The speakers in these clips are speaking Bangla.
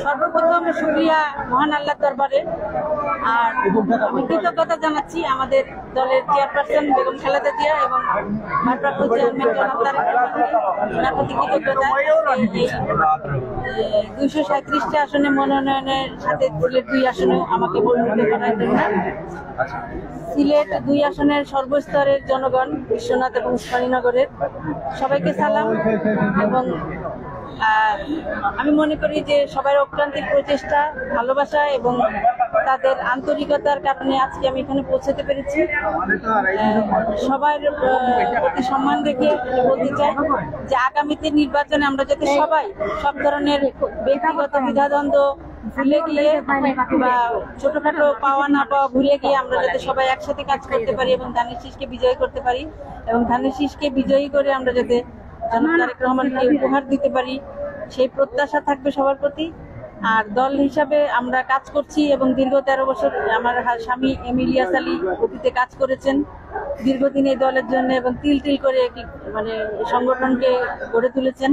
সর্বপ্রথম শুকরিয়া মহান আল্লাহ দরবারে। আর আমি কৃতজ্ঞতা জানাচ্ছি আমাদের দলের চেয়ারপারসন বেগম খালেদা জিয়া এবং ভারপ্রাপ্ত চেয়ারম্যান জনাব তারেক রহমানের প্রতি কৃতজ্ঞতা। 237টি আসনে মনোনয়নের সাথে সিলেট 2 আসনেও আমাকে মনোনীত করার জন্য। সিলেট 2 আসনের সর্বস্তরের জনগণ, বিশ্বনাথ এবং উসমানীনগরের সবাইকে সালাম। এবং আমি মনে করি যে সবার অক্লান্তিক প্রচেষ্টা, ভালোবাসা এবং তাদের আন্তরিকতার কারণে আজকে আমি এখানে পৌঁছাতে পেরেছি। সবার প্রতি সম্মান রেখে বলতে চাই যে আগামীতে নির্বাচনে আমরা যাতে সবাই সব ধরনের ব্যক্তিগত দ্বিধাদ্বন্দ্ব ভুলে গিয়ে বা ছোটখাটো পাওয়া না পাওয়া ভুলে গিয়ে আমরা যাতে সবাই একসাথে কাজ করতে পারি এবং ধানের শীষকে বিজয়ী করতে পারি এবং ধানের শীষকে বিজয়ী করে আমরা যাতে জনাব তারেক রহমানকে উপহার দিতে পারি, সেই প্রত্যাশা থাকবে সবার প্রতি। আর দল হিসাবে আমরা কাজ করছি এবং দীর্ঘ 13 বছর আমার স্বামী ইলিয়াস আলী অতীতে কাজ করেছেন দীর্ঘদিন এই দলের জন্য এবং তিল তিল করে একটি সংগঠনকে গড়ে তুলেছেন।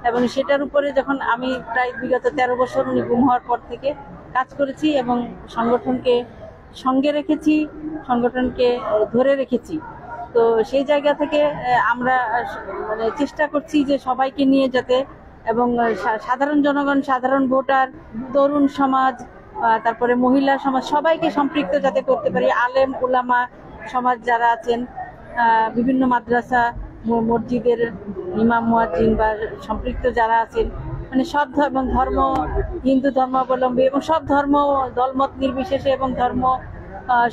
এবং সেটার উপরে যখন আমি প্রায় বিগত 13 বছর উনি গুম হওয়ার পর থেকে কাজ করেছি এবং সংগঠনকে সঙ্গে রেখেছি, সংগঠনকে ধরে রেখেছি। তো সেই জায়গা থেকে আমরা চেষ্টা করছি যে সবাইকে নিয়ে যাতে এবং সাধারণ জনগণ, সাধারণ ভোটার, তরুণ সমাজ, তারপরে মহিলা সমাজ সবাইকে সম্পৃক্ত যাতে করতে পারি। আলেম উলামা সমাজ যারা আছেন, বিভিন্ন মাদ্রাসা মসজিদের ইমাম মুয়াজ্জিন বা সম্পৃক্ত যারা আছেন, মানে সব এবং ধর্ম, হিন্দু ধর্মাবলম্বী এবং সব ধর্ম দলমত নির্বিশেষে এবং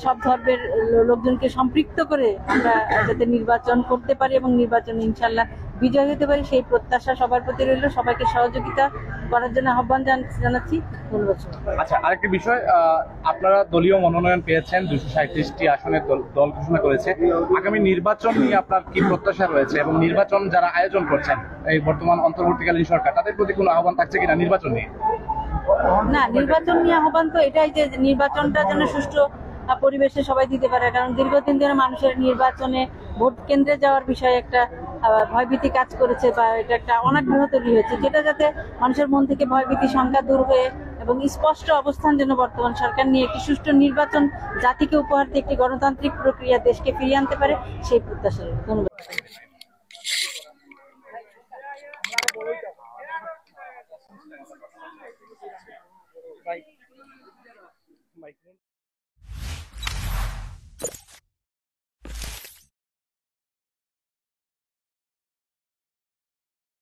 সব ধর্মের লোকজনকে সম্পৃক্ত করে আমরা যাতে নির্বাচন করতে পারি এবং নির্বাচন ইনশাল্লাহ বিজয় হতে পারি, সেই প্রত্যাশা সবার প্রতি রইল। সবাইকে সহযোগিতা করার জন্য আহ্বান জানাচ্ছি। ধন্যবাদ। আচ্ছা, আরেকটি বিষয়, আপনারা দলীয় মনোনয়ন পেয়েছেন, 237টি আসনের দল ঘোষণা করেছে। আগামী নির্বাচন নিয়ে আপনার কি প্রত্যাশা রয়েছে এবং নির্বাচন যারা আয়োজন করছেন এই বর্তমান অন্তর্বর্তীকালীন সরকার, তাদের প্রতি কোনো আহ্বান থাকছে কিনা নির্বাচন নিয়ে? না, নির্বাচন নিয়ে আহ্বান তো এটাই যে নির্বাচনটা যেন সুষ্ঠু পরিবেশে সবাই দিতে পারে। কারণ দীর্ঘদিন ধরে মানুষের নির্বাচনে ভোট কেন্দ্রে যাওয়ার বিষয়ে একটা ভয়ভীতি কাজ করেছে বা এটা একটা অনাগ্রহ তৈরি হয়েছে, যেটা যাতে মানুষের মন থেকে ভয়ভীতি সংখ্যা দূর হয়ে এবং স্পষ্ট অবস্থান যেন বর্তমান সরকার নিয়ে একটি সুষ্ঠু নির্বাচন জাতিকে উপহার দিয়ে একটি গণতান্ত্রিক প্রক্রিয়া দেশকে ফিরিয়ে আনতে পারে, সেই প্রত্যাশা। ধন্যবাদ।